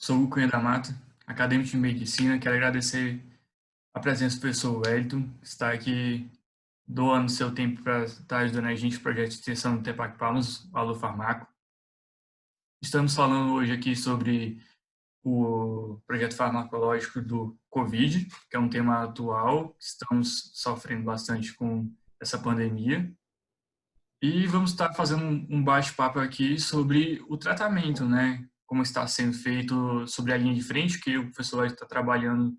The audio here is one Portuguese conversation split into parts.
Sou o Cunha da Mata, acadêmico de medicina. Quero agradecer a presença do professor Wellington, que está aqui doando seu tempo para estar ajudando a gente no projeto de extensão do Tepac Palmas, o Alô Farmaco. Estamos falando hoje aqui sobre o projeto farmacológico do Covid, que é um tema atual, estamos sofrendo bastante com essa pandemia. E vamos estar fazendo um bate-papo aqui sobre o tratamento, né? Como está sendo feito sobre a linha de frente, que o professor está trabalhando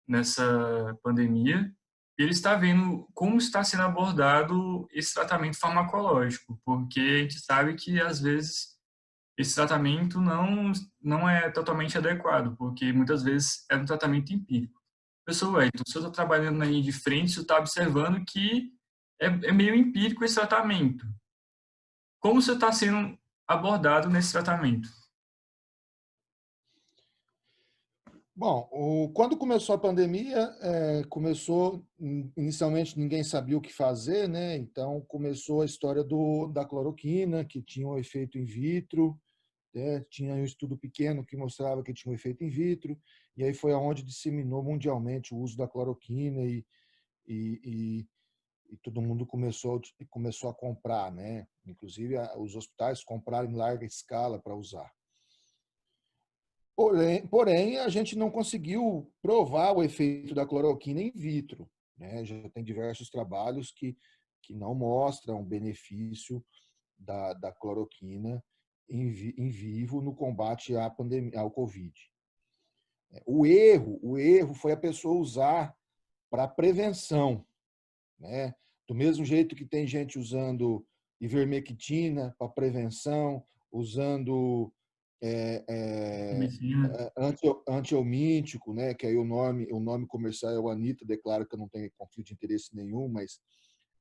nessa pandemia. E ele está vendo como está sendo abordado esse tratamento farmacológico, porque a gente sabe que, às vezes, esse tratamento não é totalmente adequado, porque muitas vezes é um tratamento empírico. Professor Wellington, se eu estou trabalhando na linha de frente, você está observando que é meio empírico esse tratamento. Como você está sendo abordado nesse tratamento? Bom, quando começou a pandemia, inicialmente ninguém sabia o que fazer, né? Então começou a história da cloroquina, que tinha um efeito in vitro, né? Tinha um estudo pequeno que mostrava que tinha um efeito in vitro, e aí foi aonde disseminou mundialmente o uso da cloroquina e, e, e todo mundo começou a comprar, né? Inclusive os hospitais compraram em larga escala para usar. Porém, a gente não conseguiu provar o efeito da cloroquina in vitro, né? Já tem diversos trabalhos que não mostram o benefício da cloroquina em vivo no combate à pandemia, ao Covid. O erro foi a pessoa usar para prevenção, né? Do mesmo jeito que tem gente usando ivermectina para prevenção, usando é, é, Medicina. antiomítico, né? Que aí o nome comercial é o Anita, declaro que eu não tenho conflito de interesse nenhum, mas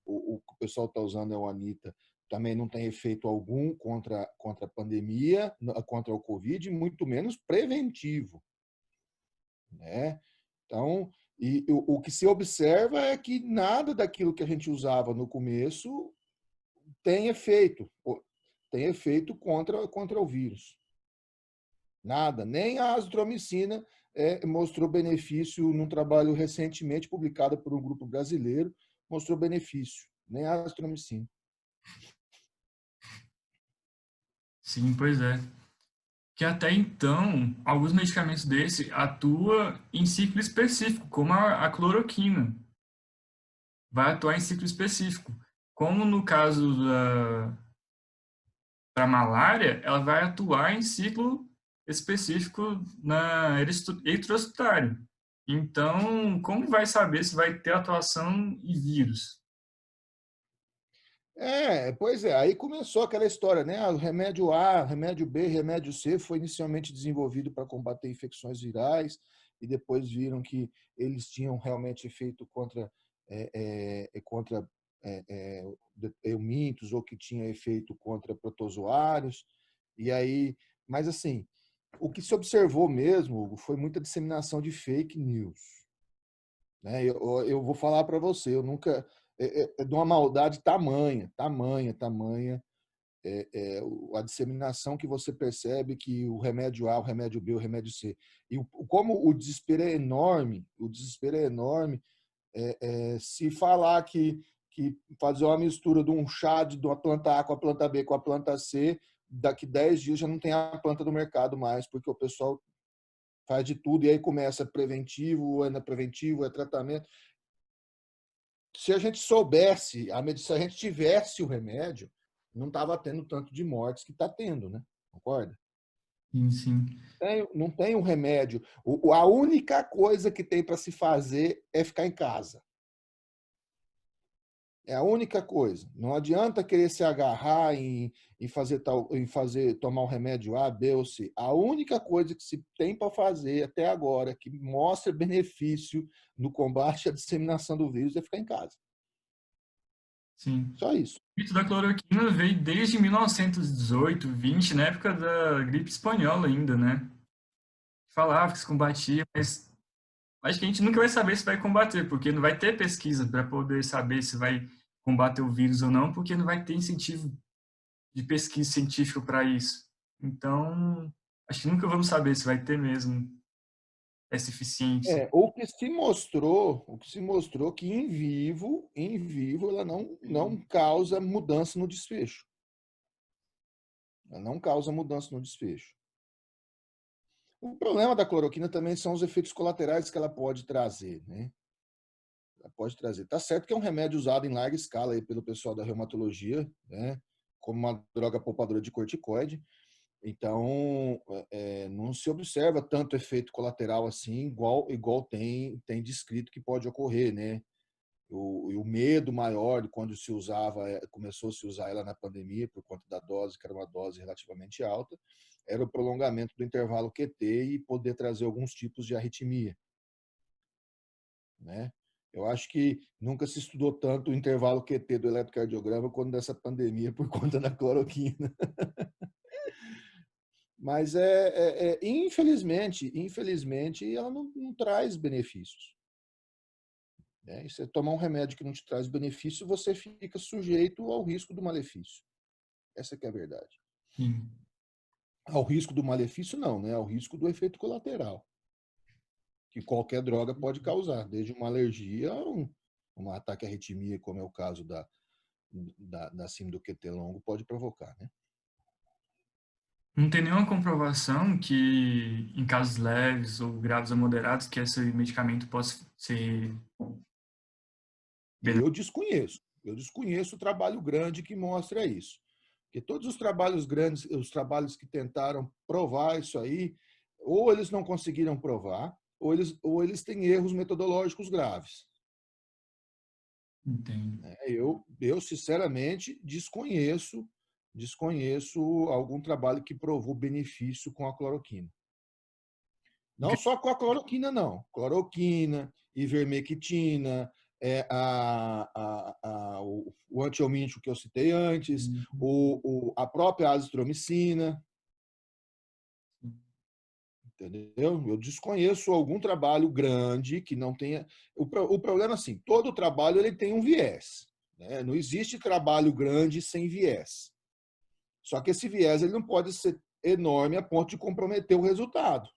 o que o pessoal está usando é o Anita, também não tem efeito algum contra a pandemia, contra o Covid, muito menos preventivo, né? Então, o que se observa é que nada daquilo que a gente usava no começo tem efeito contra o vírus. Nada, nem a azitromicina mostrou benefício num trabalho recentemente publicado por um grupo brasileiro, mostrou benefício, nem a azitromicina. Sim, pois é. Que até então, alguns medicamentos desse atuam em ciclo específico, como a cloroquina. Vai atuar em ciclo específico. Como no caso da malária, ela vai atuar em ciclo específico na eritrocitário. Então, como vai saber se vai ter atuação em vírus? Pois é, aí começou aquela história, né? O remédio A, remédio B, remédio C foi inicialmente desenvolvido para combater infecções virais e depois viram que eles tinham realmente efeito contra eumintos ou que tinha efeito contra protozoários. E aí, mas assim, o que se observou mesmo, Hugo, foi muita disseminação de fake news, né? Eu vou falar para você, eu nunca é de uma maldade tamanha a disseminação que você percebe que o remédio A, o remédio B, o remédio C. E como o desespero é enorme, se falar que fazer uma mistura de um chá de uma planta A com a planta B com a planta C, daqui 10 dias já não tem a planta do mercado mais, porque o pessoal faz de tudo e aí começa preventivo, é preventivo, é tratamento. Se a gente soubesse, se a gente tivesse o remédio, não estava tendo tanto de mortes que está tendo, né? Concorda? Sim, sim. Não tem um remédio. A única coisa que tem para se fazer é ficar em casa. É a única coisa. Não adianta querer se agarrar em tomar um remédio A, B ou C. A única coisa que se tem para fazer até agora que mostra benefício no combate à disseminação do vírus é ficar em casa. Sim. Só isso. O mito da cloroquina veio desde 1918, 20, na época da gripe espanhola ainda, né? Falava que se combatia, mas acho que a gente nunca vai saber se vai combater, porque não vai ter pesquisa para poder saber se vai combater o vírus ou não, porque não vai ter incentivo de pesquisa científica para isso. Então, acho que nunca vamos saber se vai ter mesmo essa eficiência. O que se mostrou que em vivo ela não causa mudança no desfecho. Ela não causa mudança no desfecho. O problema da cloroquina também são os efeitos colaterais que ela pode trazer, né? Ela pode trazer. Tá certo que é um remédio usado em larga escala aí pelo pessoal da reumatologia, né? Como uma droga poupadora de corticoide. Então, não se observa tanto efeito colateral assim, igual tem descrito que pode ocorrer, né? O medo maior de quando se usava, começou a se usar ela na pandemia, por conta da dose, que era uma dose relativamente alta, era o prolongamento do intervalo QT e poder trazer alguns tipos de arritmia, né? Eu acho que nunca se estudou tanto o intervalo QT do eletrocardiograma quanto dessa pandemia por conta da cloroquina. Mas infelizmente, ela não traz benefícios. Né? E você tomar um remédio que não te traz benefício, você fica sujeito ao risco do malefício. Essa que é a verdade. Sim. Ao risco do malefício, não, né? Ao risco do efeito colateral, que qualquer droga pode causar, desde uma alergia a um ataque à arritmia, como é o caso da síndrome do QT longo, pode provocar, né? Não tem nenhuma comprovação que, em casos leves ou graves ou moderados, que esse medicamento possa ser benéfico. Eu desconheço o trabalho grande que mostra isso. Porque todos os trabalhos grandes, os trabalhos que tentaram provar isso aí, ou eles não conseguiram provar, ou eles têm erros metodológicos graves. Entendo. Eu sinceramente, desconheço algum trabalho que provou benefício com a cloroquina. Não só com a cloroquina, não. Cloroquina, ivermectina, o antiomítico que eu citei antes, a própria azitromicina, entendeu? Eu desconheço algum trabalho grande que não tenha... O problema, assim, todo trabalho ele tem um viés. Né? Não existe trabalho grande sem viés. Só que esse viés ele não pode ser enorme a ponto de comprometer o resultado.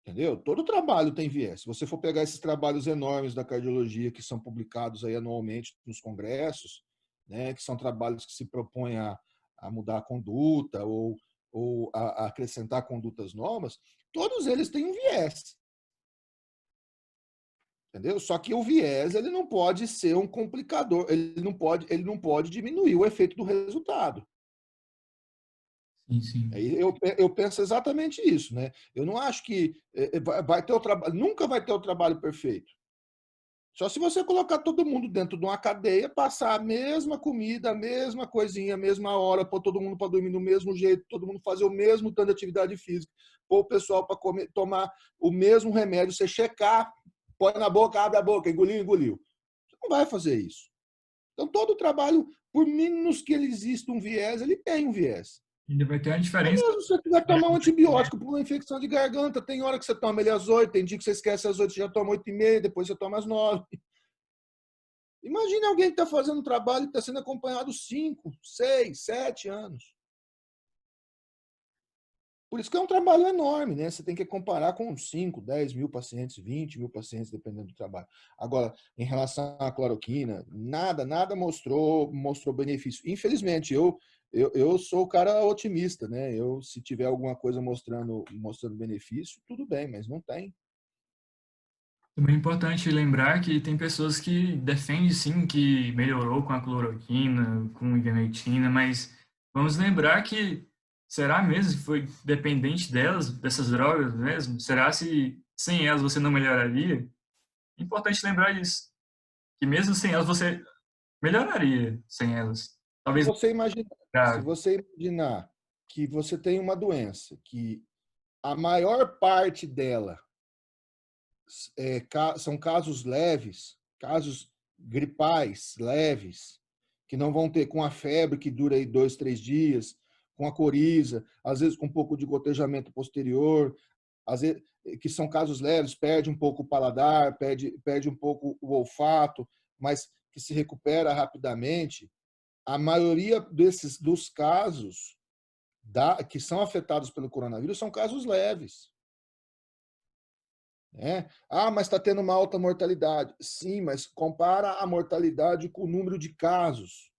Entendeu? Todo trabalho tem viés. Se você for pegar esses trabalhos enormes da cardiologia que são publicados aí anualmente nos congressos, né, que são trabalhos que se propõem a mudar a conduta ou a acrescentar condutas novas, todos eles têm um viés. Entendeu? Só que o viés ele não pode ser um complicador, ele não pode diminuir o efeito do resultado. Sim, sim. Eu penso exatamente isso, né? Eu não acho que vai ter o trabalho, nunca vai ter o trabalho perfeito. Só se você colocar todo mundo dentro de uma cadeia, passar a mesma comida, a mesma coisinha, a mesma hora, pôr todo mundo para dormir do mesmo jeito, todo mundo fazer o mesmo tanto de atividade física, pôr o pessoal para tomar o mesmo remédio, você checar, põe na boca, abre a boca, engoliu, engoliu. Você não vai fazer isso. Então, todo trabalho, por menos que ele exista um viés, ele tem um viés. Ainda vai ter uma É diferença. mesmo se você tiver que tomar um antibiótico por uma infecção de garganta, tem hora que você toma ele às 8, tem dia que você esquece às 8, você já toma 8h30, depois você toma às 9. Imagine alguém que está fazendo um trabalho e está sendo acompanhado 5, 6, 7 anos. Por isso que é um trabalho enorme, né? Você tem que comparar com 5, 10 mil pacientes, 20 mil pacientes, dependendo do trabalho. Agora, em relação à cloroquina, nada mostrou benefício. Infelizmente, eu sou o cara otimista, né? Se tiver alguma coisa mostrando benefício, tudo bem, mas não tem. Também é importante lembrar que tem pessoas que defendem sim que melhorou com a cloroquina, com a ivermectina, mas vamos lembrar que será mesmo que foi dependente delas, dessas drogas mesmo? Será se sem elas você não melhoraria? É importante lembrar disso, que mesmo sem elas você melhoraria sem elas. Se Talvez você imaginar, se grave. você imaginar que você tem uma doença que a maior parte dela são casos leves, casos gripais leves, que não vão ter com a febre que dura aí 2, 3 dias, com a coriza, às vezes com um pouco de gotejamento posterior, às vezes, que são casos leves, perde um pouco o paladar, perde um pouco o olfato, mas que se recupera rapidamente. A maioria dos casos que são afetados pelo coronavírus são casos leves. Né? Ah, mas está tendo uma alta mortalidade. Sim, mas compara a mortalidade com o número de casos.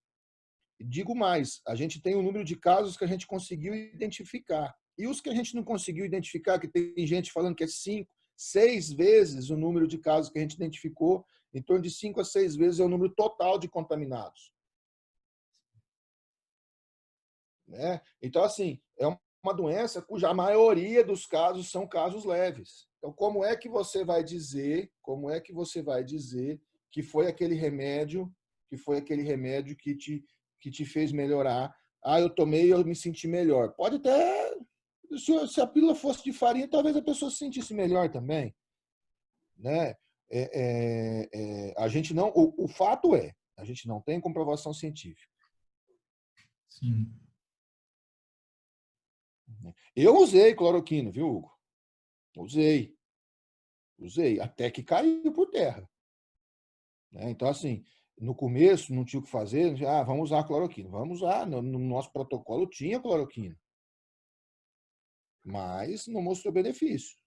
Digo mais, a gente tem um número de casos que a gente conseguiu identificar. E os que a gente não conseguiu identificar, que tem gente falando que é 5, 6 vezes o número de casos que a gente identificou, em torno de 5 a 6 vezes é o número total de contaminados. Né? Então, assim, é uma doença cuja maioria dos casos são casos leves. Então, como é que você vai dizer, que foi aquele remédio, que te fez melhorar? Ah, eu tomei e eu me senti melhor. Pode até, se a pílula fosse de farinha, talvez a pessoa se sentisse melhor também, né? A gente não, o fato é, a gente não tem comprovação científica. Sim. Eu usei cloroquina, viu, Hugo? Usei, até que caiu por terra. Né? Então, assim, no começo não tinha o que fazer, vamos usar cloroquina. Vamos usar, no nosso protocolo tinha cloroquina. Mas não mostrou benefício.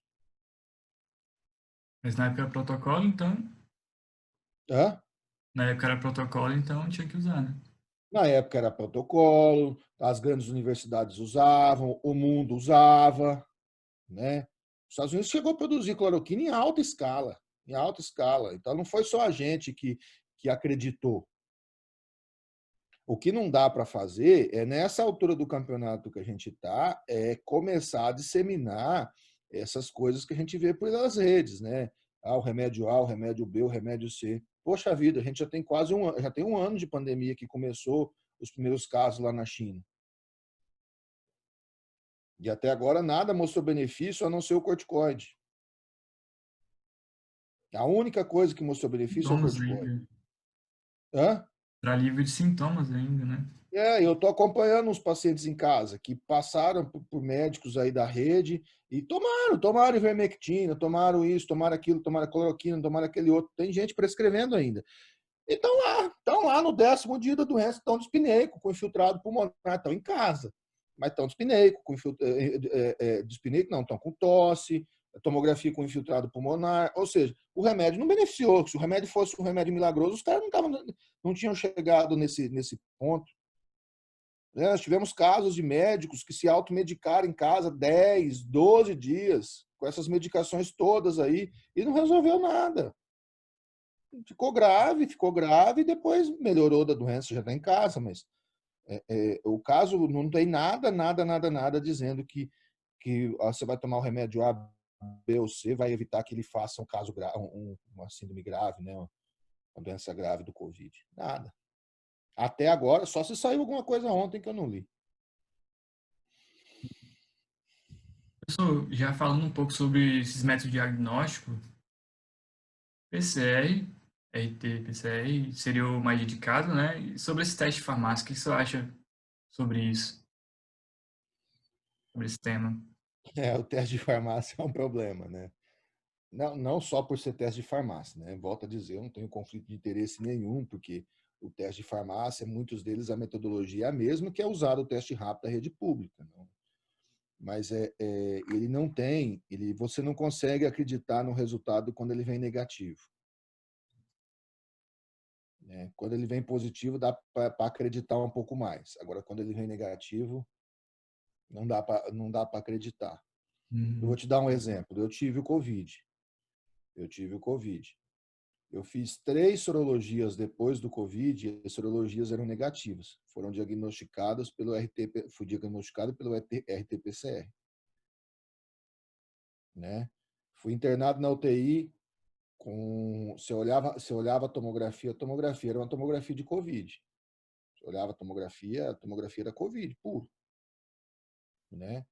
Mas na época era protocolo, então. Hã? Na época era protocolo, então tinha que usar, né? Na época era protocolo, as grandes universidades usavam, o mundo usava, né? Os Estados Unidos chegou a produzir cloroquina em alta escala. Então não foi só a gente que acreditou. O que não dá para fazer é, nessa altura do campeonato que a gente está, é começar a disseminar essas coisas que a gente vê pelas redes, né? Ah, o remédio A, o remédio B, o remédio C. Poxa vida, a gente já tem quase já tem um ano de pandemia que começou os primeiros casos lá na China. E até agora nada mostrou benefício a não ser o corticoide. A única coisa que mostrou benefício é o Sintomas corticoide. ainda. Hã? Para alívio de sintomas ainda, né? Eu estou acompanhando uns pacientes em casa que passaram por médicos aí da rede e tomaram ivermectina, tomaram isso, tomaram aquilo, tomaram cloroquina, tomaram aquele outro. Tem gente prescrevendo ainda. E estão lá no 10º dia da doença, estão de espineco, com infiltrado pulmonar, estão em casa, mas estão de espineco, de espineco não, estão com tosse, tomografia com infiltrado pulmonar, ou seja, o remédio não beneficiou. Se o remédio fosse um remédio milagroso, os caras não tinham chegado nesse ponto. Nós tivemos casos de médicos que se automedicaram em casa 10, 12 dias, com essas medicações todas aí, e não resolveu nada. Ficou grave, e depois melhorou da doença, já está em casa, mas o caso não tem nada dizendo que você vai tomar o remédio A, B ou C, vai evitar que ele faça um caso grave, uma síndrome grave, né? Uma doença grave do Covid. Nada. Até agora, só se saiu alguma coisa ontem que eu não li. Professor, já falando um pouco sobre esses métodos de diagnóstico, PCR, RT-PCR seria o mais indicado, né? E sobre esse teste de farmácia, o que você acha sobre isso, sobre esse tema? O teste de farmácia é um problema, né? Não só por ser teste de farmácia, né? Volto a dizer, eu não tenho conflito de interesse nenhum, porque o teste de farmácia, muitos deles, a metodologia é a mesma que é usada o teste rápido da rede pública. Não? Mas ele não tem, você não consegue acreditar no resultado quando ele vem negativo. Né? Quando ele vem positivo, dá para acreditar um pouco mais. Agora, quando ele vem negativo, não dá para acreditar. Eu vou Uhum. te dar um exemplo. Eu tive o Covid. Eu fiz 3 sorologias depois do Covid e as sorologias eram negativas. Foram diagnosticadas fui diagnosticado pelo RT-PCR. Né? Fui internado na UTI você olhava a tomografia era uma tomografia de Covid. Você olhava a tomografia era Covid, puro. Né?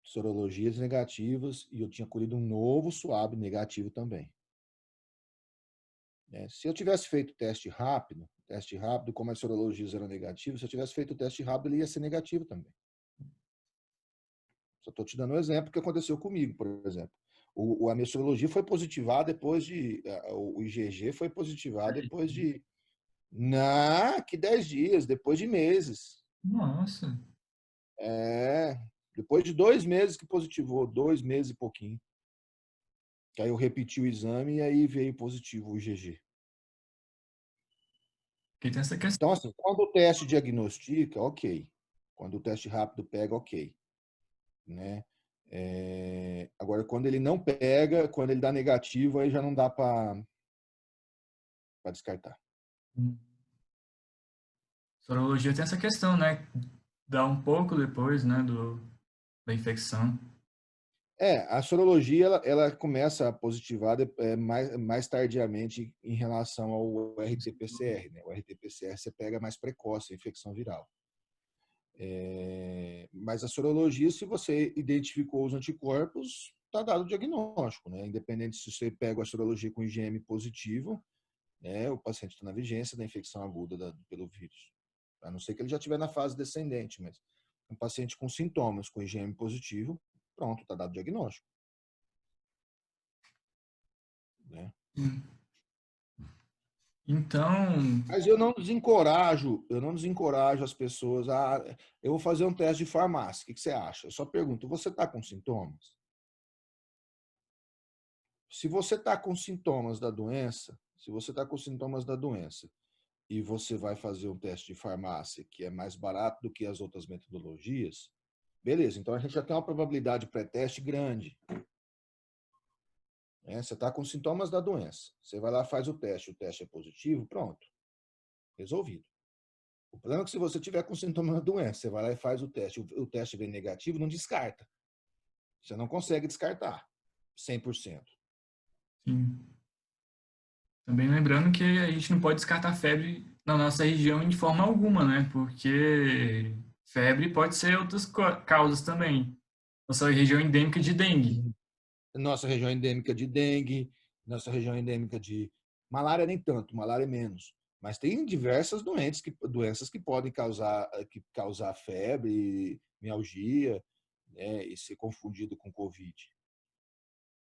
Sorologias negativas e eu tinha colhido um novo suave negativo também. Né? Se eu tivesse feito teste rápido, como as sorologias eram negativas, se eu tivesse feito o teste rápido, ele ia ser negativo também. Só estou te dando um exemplo que aconteceu comigo, por exemplo. A minha sorologia foi positivada depois de. O IgG foi positivado depois de. Que 10 dias, depois de meses. Nossa, É, depois de 2 meses que positivou, 2 meses e pouquinho. Que aí eu repeti o exame e aí veio positivo o IgG. Porque tem essa questão. Então, assim, quando o teste diagnostica, ok. Quando o teste rápido pega, ok. Né? Agora, quando ele não pega, quando ele dá negativo, aí já não dá para descartar. Sorologia tem essa questão, né? Dá um pouco depois, né, da infecção. A sorologia ela começa a positivar mais tardiamente em relação ao RT-PCR. Né? O RT-PCR você pega mais precoce a infecção viral. Mas a sorologia, se você identificou os anticorpos, está dado o diagnóstico. Né? Independente se você pega a sorologia com IgM positivo, né, o paciente está na vigência da infecção aguda pelo vírus. A não ser que ele já estiver na fase descendente, mas um paciente com sintomas, com IgM positivo, pronto, está dado o diagnóstico. Né? Então, Mas eu não desencorajo as pessoas a, eu vou fazer um teste de farmácia, o que você acha? Eu só pergunto, você está com sintomas? Se você está com sintomas da doença, se você está com sintomas da doença e você vai fazer um teste de farmácia que é mais barato do que as outras metodologias, beleza, então a gente já tem uma probabilidade pré-teste grande. Né? Você está com sintomas da doença, você vai lá, faz o teste é positivo, pronto, resolvido. O problema é que se você tiver com sintomas da doença, você vai lá e faz o teste vem negativo, não descarta. Você não consegue descartar 100%. sim. Também lembrando que a gente não pode descartar febre na nossa região de forma alguma, né? Porque febre pode ser outras causas também. Nossa região endêmica de dengue. Nossa região endêmica de dengue, nossa região endêmica de malária nem tanto, malária menos. Mas tem diversas doenças que podem causar febre, mialgia, né, e ser confundido com Covid.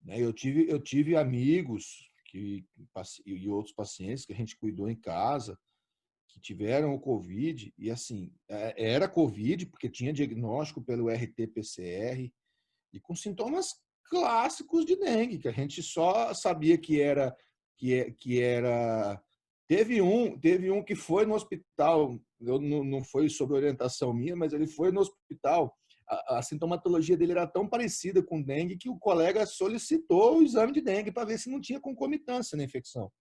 Né? Eu tive amigos e outros pacientes que a gente cuidou em casa que tiveram o Covid e assim, era Covid porque tinha diagnóstico pelo RT-PCR e com sintomas clássicos de dengue, que a gente só sabia que era. Teve um que foi no hospital, não foi sob orientação minha, mas ele foi no hospital. A sintomatologia dele era tão parecida com dengue que o colega solicitou o exame de dengue para ver se não tinha concomitância na infecção.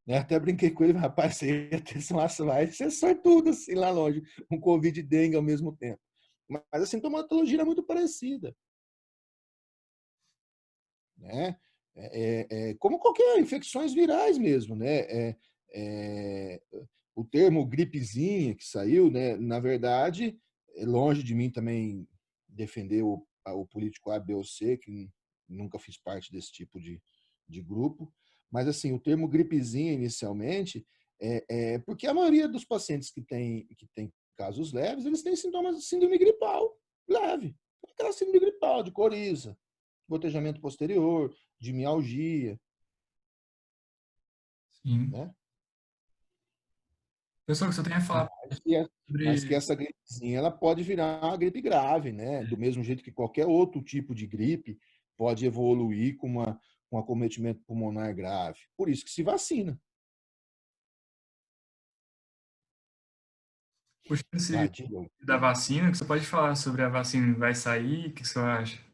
Né? Até brinquei com ele, rapaz, você ia ter vai ser sortudo assim lá longe, um Covid e dengue ao mesmo tempo. Mas a sintomatologia era muito parecida. Né? Como qualquer infecções virais mesmo, né? É, o termo gripezinha que saiu, né? Na verdade, é longe de mim também defender o político A, B ou C, que nunca fiz parte desse tipo de grupo, mas assim, o termo gripezinha inicialmente porque a maioria dos pacientes que tem casos leves, eles têm sintomas de síndrome gripal leve, aquela síndrome gripal de coriza, gotejamento posterior, de mialgia, Sim. né? Pessoal, que você tenha falado Mas que, mas que sobre. essa gripezinha ela pode virar uma gripe grave, né? Do mesmo jeito que qualquer outro tipo de gripe pode evoluir com acometimento pulmonar grave. Por isso que se vacina. Puxando esse Vai, diga. da vacina, que você pode falar sobre a vacina que vai sair, o que você acha?